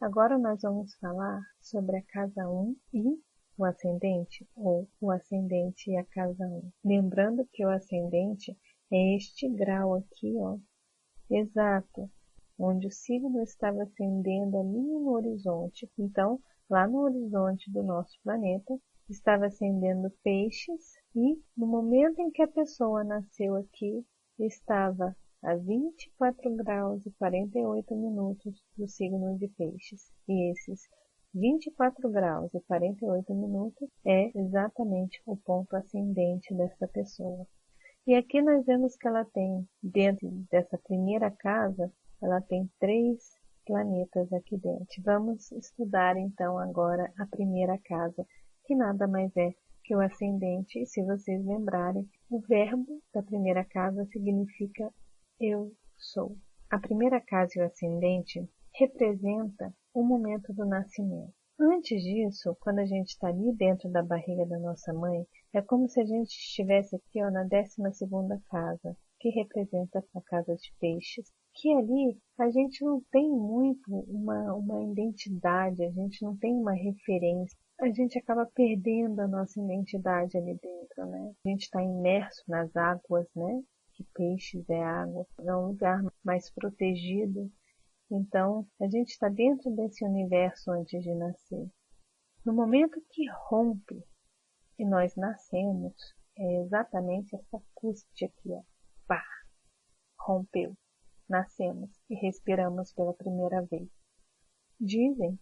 Agora nós vamos falar sobre a casa 1 e o ascendente, ou o ascendente e a casa 1. Lembrando que o ascendente é este grau aqui, ó, exato, onde o signo estava ascendendo ali no horizonte. Então, lá no horizonte do nosso planeta, estava ascendendo Peixes e no momento em que a pessoa nasceu aqui, estava a 24 graus e 48 minutos do signo de Peixes. E esses 24 graus e 48 minutos é exatamente o ponto ascendente dessa pessoa. E aqui nós vemos que ela tem, dentro dessa primeira casa, ela tem 3 planetas aqui dentro. Vamos estudar então agora a primeira casa, que nada mais é que o ascendente. E se vocês lembrarem, o verbo da primeira casa significa eu sou. A primeira casa e o ascendente representa o momento do nascimento. Antes disso, quando a gente está ali dentro da barriga da nossa mãe, é como se a gente estivesse aqui ó, na 12ª casa, que representa a casa de Peixes. Que ali a gente não tem muito uma identidade, a gente não tem uma referência. A gente acaba perdendo a nossa identidade ali dentro, né? A gente está imerso nas águas, né? Que Peixes é água, é um lugar mais protegido. Então, a gente está dentro desse universo antes de nascer. No momento que rompe e nós nascemos, é exatamente essa cúspide aqui, ó. Pá! Rompeu. Nascemos e respiramos pela primeira vez. Dizem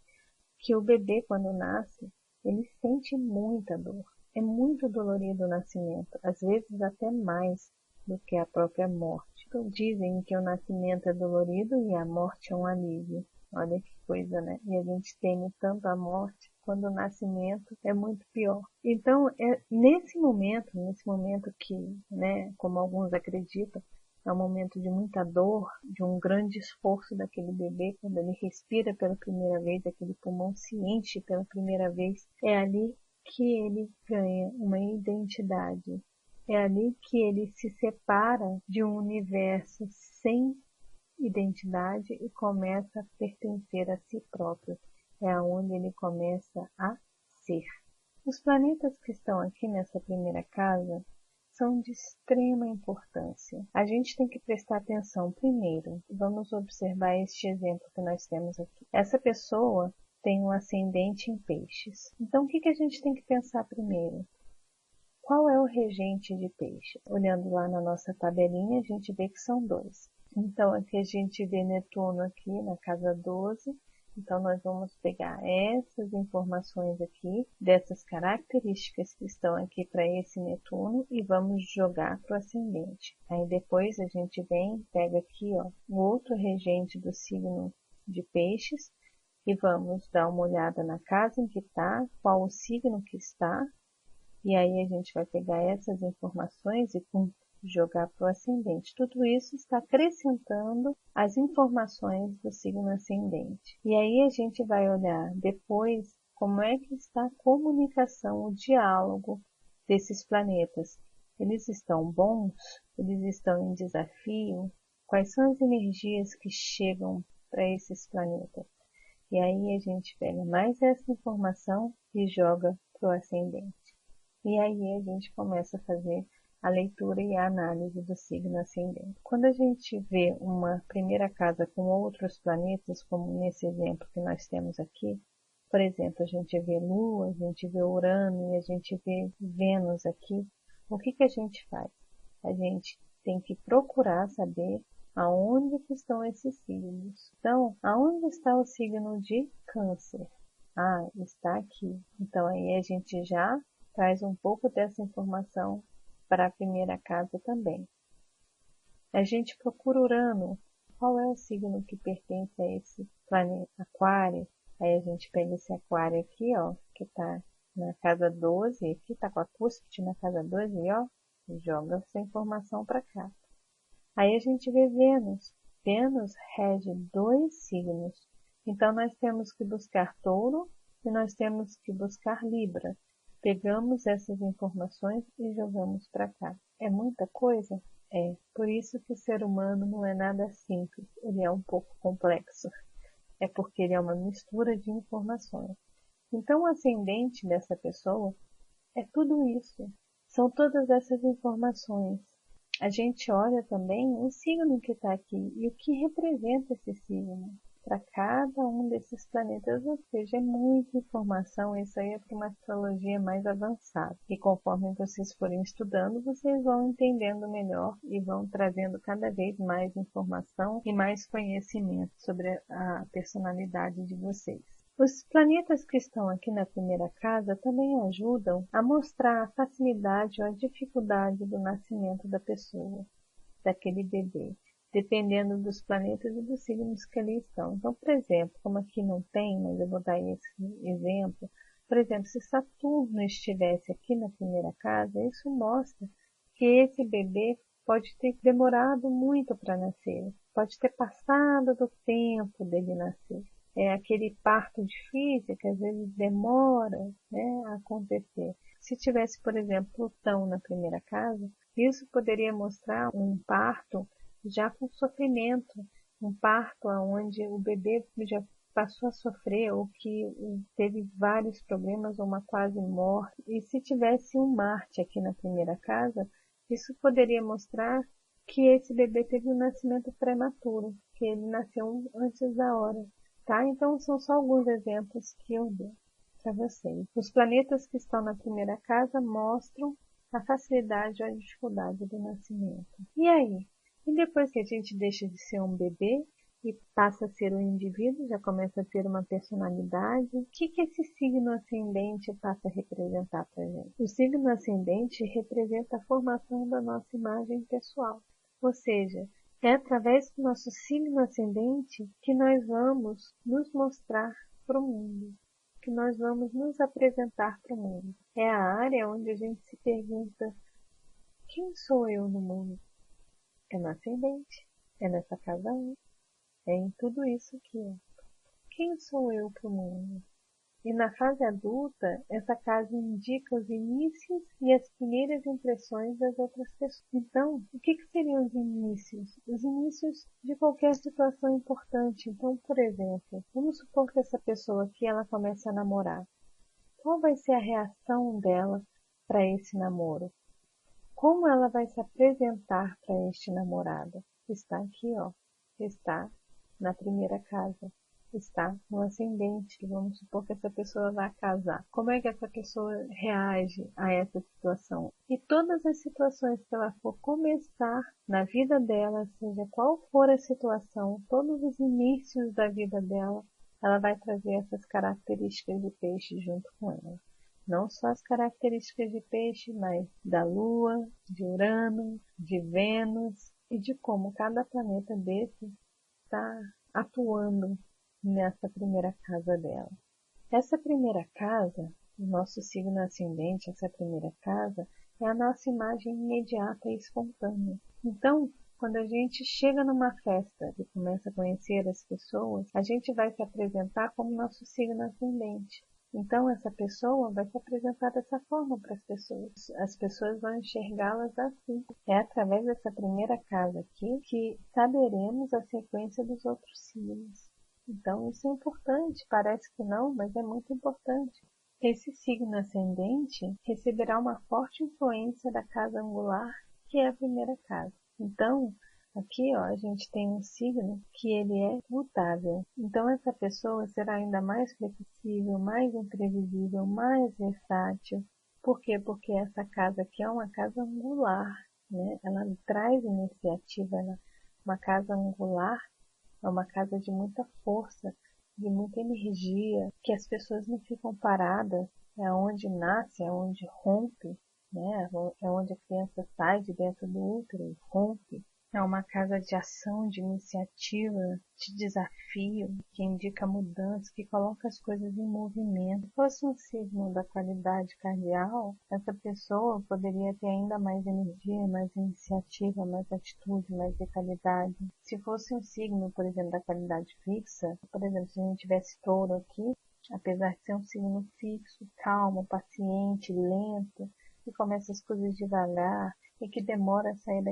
que o bebê, quando nasce, ele sente muita dor. É muito dolorido o nascimento, às vezes até mais do que a própria morte. Então, dizem que o nascimento é dolorido e a morte é um alívio. Olha que coisa, né? E a gente teme tanto a morte, quando o nascimento é muito pior. Então, é nesse momento que, né, como alguns acreditam, é um momento de muita dor, de um grande esforço daquele bebê, quando ele respira pela primeira vez, aquele pulmão se enche pela primeira vez, é ali que ele ganha uma identidade. É ali que ele se separa de um universo sem identidade e começa a pertencer a si próprio. É onde ele começa a ser. Os planetas que estão aqui nessa primeira casa são de extrema importância. A gente tem que prestar atenção primeiro. Vamos observar este exemplo que nós temos aqui. Essa pessoa tem um ascendente em Peixes. Então, o que a gente tem que pensar primeiro? Qual é o regente de Peixes? Olhando lá na nossa tabelinha, a gente vê que são 2. Então, aqui a gente vê Netuno aqui na casa 12. Então, nós vamos pegar essas informações aqui, dessas características que estão aqui para esse Netuno e vamos jogar para o ascendente. Aí depois a gente vem, pega aqui ó, o outro regente do signo de Peixes e vamos dar uma olhada na casa em que está, qual o signo que está. E aí a gente vai pegar essas informações e jogar para o ascendente. Tudo isso está acrescentando as informações do signo ascendente. E aí a gente vai olhar depois como é que está a comunicação, o diálogo desses planetas. Eles estão bons? Eles estão em desafio? Quais são as energias que chegam para esses planetas? E aí a gente pega mais essa informação e joga para o ascendente. E aí a gente começa a fazer a leitura e a análise do signo ascendente. Quando a gente vê uma primeira casa com outros planetas, como nesse exemplo que nós temos aqui, por exemplo, a gente vê Lua, a gente vê Urano e a gente vê Vênus aqui, o que a gente faz? A gente tem que procurar saber aonde que estão esses signos. Então, aonde está o signo de Câncer? Ah, está aqui. Então, aí a gente já traz um pouco dessa informação para a primeira casa também. A gente procura Urano. Qual é o signo que pertence a esse planeta? Aquário. Aí a gente pega esse Aquário aqui, ó, que está na casa 12. Aqui está com a cúspide na casa 12, ó. E joga essa informação para cá. Aí a gente vê Vênus. Vênus rege 2 signos. Então nós temos que buscar Touro e nós temos que buscar Libra. Pegamos essas informações e jogamos para cá. É muita coisa? É. Por isso que o ser humano não é nada simples. Ele é um pouco complexo. é porque ele é uma mistura de informações. Então, o ascendente dessa pessoa é tudo isso. São todas essas informações. A gente olha também o signo que está aqui e o que representa esse signo para cada um desses planetas, ou seja, é muita informação. Isso aí é para uma astrologia mais avançada. E conforme vocês forem estudando, vocês vão entendendo melhor e vão trazendo cada vez mais informação e mais conhecimento sobre a personalidade de vocês. Os planetas que estão aqui na primeira casa também ajudam a mostrar a facilidade ou a dificuldade do nascimento da pessoa, daquele bebê, dependendo dos planetas e dos signos que ali estão. Então, por exemplo, como aqui não tem, mas eu vou dar esse exemplo, por exemplo, se Saturno estivesse aqui na primeira casa, isso mostra que esse bebê pode ter demorado muito para nascer, pode ter passado do tempo dele nascer. É aquele parto difícil que às vezes demora, né, a acontecer. Se tivesse, por exemplo, Plutão na primeira casa, isso poderia mostrar um parto já com sofrimento, um parto onde o bebê já passou a sofrer ou que teve vários problemas ou uma quase morte. E se tivesse um Marte aqui na primeira casa, isso poderia mostrar que esse bebê teve um nascimento prematuro, que ele nasceu antes da hora. Tá? Então, são só alguns exemplos que eu dei para vocês. Os planetas que estão na primeira casa mostram a facilidade ou a dificuldade do nascimento. E aí? E depois que a gente deixa de ser um bebê e passa a ser um indivíduo, já começa a ter uma personalidade, o que esse signo ascendente passa a representar para a gente? O signo ascendente representa a formação da nossa imagem pessoal, ou seja, é através do nosso signo ascendente que nós vamos nos mostrar para o mundo, que nós vamos nos apresentar para o mundo. É a área onde a gente se pergunta: quem sou eu no mundo? É no ascendente, é nessa casa 1, é em tudo isso que é. Quem sou eu para o mundo? E na fase adulta, essa casa indica os inícios e as primeiras impressões das outras pessoas. Então, o que seriam os inícios? Os inícios de qualquer situação importante. Então, por exemplo, vamos supor que essa pessoa aqui ela comece a namorar. Qual vai ser a reação dela para esse namoro? Como ela vai se apresentar para este namorado? Está aqui, ó. Está na primeira casa. Está no ascendente. Vamos supor que essa pessoa vai casar. Como é que essa pessoa reage a essa situação? E todas as situações que ela for começar na vida dela, seja qual for a situação, todos os inícios da vida dela, ela vai trazer essas características de peixe junto com ela. Não só as características de peixe, mas da Lua, de Urano, de Vênus e de como cada planeta desse está atuando nessa primeira casa dela. Essa primeira casa, o nosso signo ascendente, essa primeira casa, é a nossa imagem imediata e espontânea. Então, quando a gente chega numa festa e começa a conhecer as pessoas, a gente vai se apresentar como nosso signo ascendente. Então, essa pessoa vai se apresentar dessa forma para as pessoas. As pessoas vão enxergá-las assim. É através dessa primeira casa aqui que saberemos a sequência dos outros signos. Então, isso é importante. Parece que não, mas é muito importante. Esse signo ascendente receberá uma forte influência da casa angular, que é a primeira casa. Então, aqui, ó, a gente tem um signo que ele é mutável. Então, essa pessoa será ainda mais flexível, mais imprevisível, mais versátil. Por quê? Porque essa casa aqui é uma casa angular, né? Ela traz iniciativa, uma casa angular é uma casa de muita força, de muita energia, que as pessoas não ficam paradas, é onde nasce, é onde rompe, né? É onde a criança sai de dentro do útero e rompe. É uma casa de ação, de iniciativa, de desafio, que indica mudança, que coloca as coisas em movimento. Se fosse um signo da qualidade cardial, essa pessoa poderia ter ainda mais energia, mais iniciativa, mais atitude, mais vitalidade. Se fosse um signo, por exemplo, da qualidade fixa, por exemplo, se a gente tivesse touro aqui, apesar de ser um signo fixo, calmo, paciente, lento, que começa as coisas devagar, e que demora a sair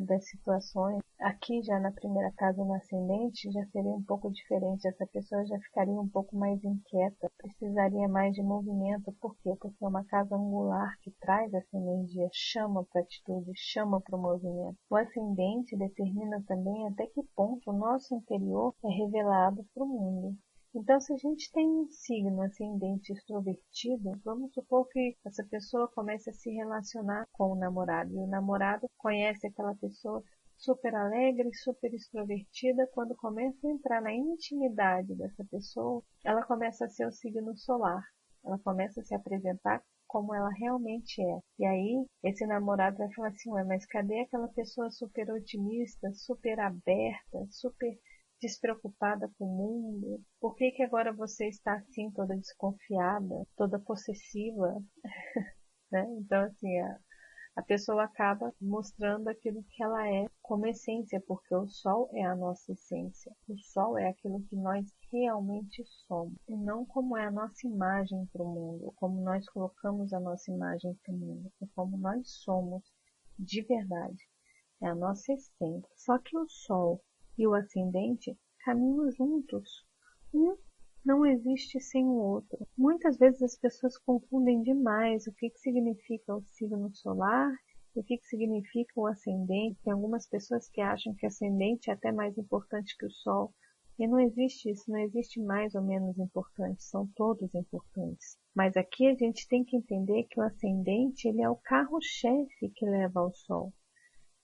das situações. Aqui já na primeira casa no ascendente já seria um pouco diferente, essa pessoa já ficaria um pouco mais inquieta, precisaria mais de movimento. Por quê? Porque é uma casa angular que traz essa energia, chama para a atitude, chama para o movimento. O ascendente determina também até que ponto o nosso interior é revelado para o mundo. Então, se a gente tem um signo ascendente extrovertido, vamos supor que essa pessoa comece a se relacionar com o namorado, e o namorado conhece aquela pessoa super alegre, super extrovertida. Quando começa a entrar na intimidade dessa pessoa, ela começa a ser o signo solar, ela começa a se apresentar como ela realmente é. E aí, esse namorado vai falar assim, ué, mas cadê aquela pessoa super otimista, super aberta, super despreocupada com o mundo? Por que agora você está assim, toda desconfiada, toda possessiva? Né? Então, assim, a pessoa acaba mostrando aquilo que ela é como essência, porque o sol é a nossa essência. O sol é aquilo que nós realmente somos, e não como é a nossa imagem para o mundo, como nós colocamos a nossa imagem para o mundo, é como nós somos de verdade. É a nossa essência. Só que o sol e o ascendente caminham juntos. Um não existe sem o outro. Muitas vezes as pessoas confundem demais o que significa o signo solar e o que significa o ascendente. Tem algumas pessoas que acham que o ascendente é até mais importante que o sol. E não existe isso, não existe mais ou menos importante, são todos importantes. Mas aqui a gente tem que entender que o ascendente ele é o carro-chefe que leva ao sol.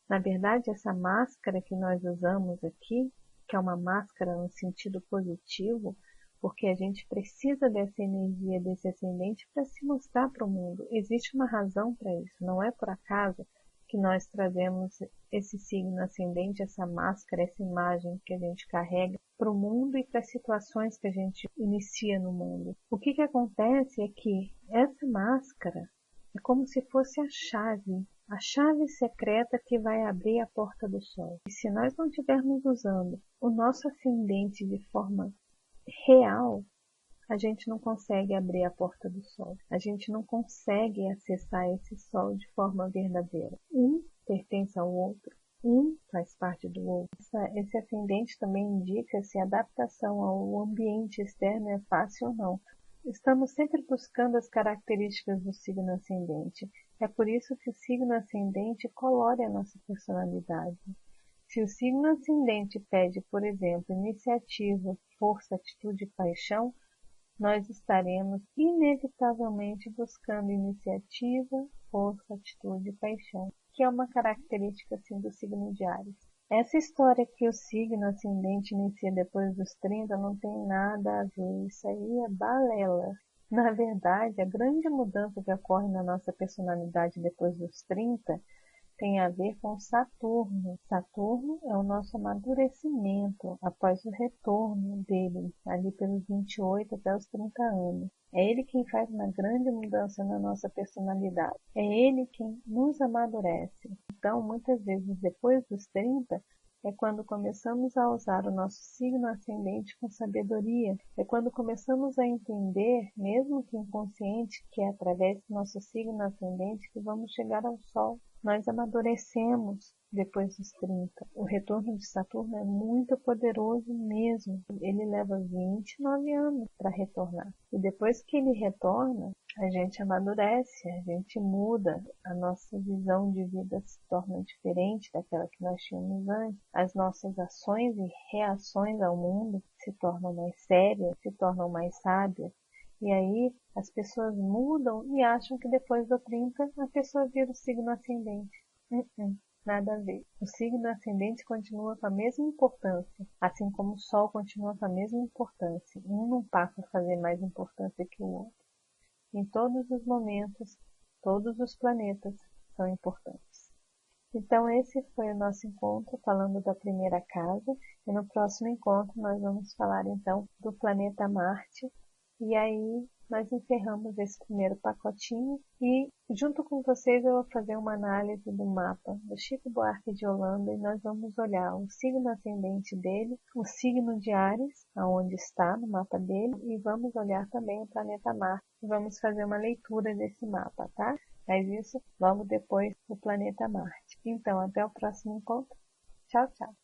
Na verdade, essa máscara que nós usamos aqui, que é uma máscara no sentido positivo, porque a gente precisa dessa energia, desse ascendente para se mostrar para o mundo. Existe uma razão para isso, não é por acaso que nós trazemos esse signo ascendente, essa máscara, essa imagem que a gente carrega para o mundo e para as situações que a gente inicia no mundo. O que acontece é que essa máscara é como se fosse a chave secreta que vai abrir a porta do sol. E se nós não estivermos usando o nosso ascendente de forma real, a gente não consegue abrir a porta do sol. A gente não consegue acessar esse sol de forma verdadeira. Um pertence ao outro, um faz parte do outro. Esse ascendente também indica se a adaptação ao ambiente externo é fácil ou não. Estamos sempre buscando as características do signo ascendente. É por isso que o signo ascendente colore a nossa personalidade. Se o signo ascendente pede, por exemplo, iniciativa, força, atitude e paixão, nós estaremos inevitavelmente buscando iniciativa, força, atitude e paixão, que é uma característica assim, do signo de Áries. Essa história que o signo ascendente inicia depois dos 30 não tem nada a ver, isso aí é balela. Na verdade, a grande mudança que ocorre na nossa personalidade depois dos 30 tem a ver com Saturno. Saturno é o nosso amadurecimento após o retorno dele, ali pelos 28 até os 30 anos. É ele quem faz uma grande mudança na nossa personalidade. É ele quem nos amadurece. Então, muitas vezes, depois dos 30, é quando começamos a usar o nosso signo ascendente com sabedoria. É quando começamos a entender, mesmo que inconsciente, que é através do nosso signo ascendente que vamos chegar ao Sol. Nós amadurecemos depois dos 30. O retorno de Saturno é muito poderoso mesmo. Ele leva 29 anos para retornar. E depois que ele retorna, a gente amadurece, a gente muda, a nossa visão de vida se torna diferente daquela que nós tínhamos antes. As nossas ações e reações ao mundo se tornam mais sérias, se tornam mais sábias. E aí as pessoas mudam e acham que depois do 30 a pessoa vira o signo ascendente. Nada a ver. O signo ascendente continua com a mesma importância, assim como o Sol continua com a mesma importância. Um não passa a fazer mais importância que o outro. Em todos os momentos, todos os planetas são importantes. Então esse foi o nosso encontro falando da primeira casa, e no próximo encontro nós vamos falar então do planeta Marte. E aí nós encerramos esse primeiro pacotinho e junto com vocês eu vou fazer uma análise do mapa do Chico Buarque de Holanda e nós vamos olhar o signo ascendente dele, o signo de Áries, aonde está no mapa dele, e vamos olhar também o planeta Marte. Vamos fazer uma leitura desse mapa, tá? mas isso logo depois do planeta Marte. Então, até o próximo encontro. Tchau, tchau.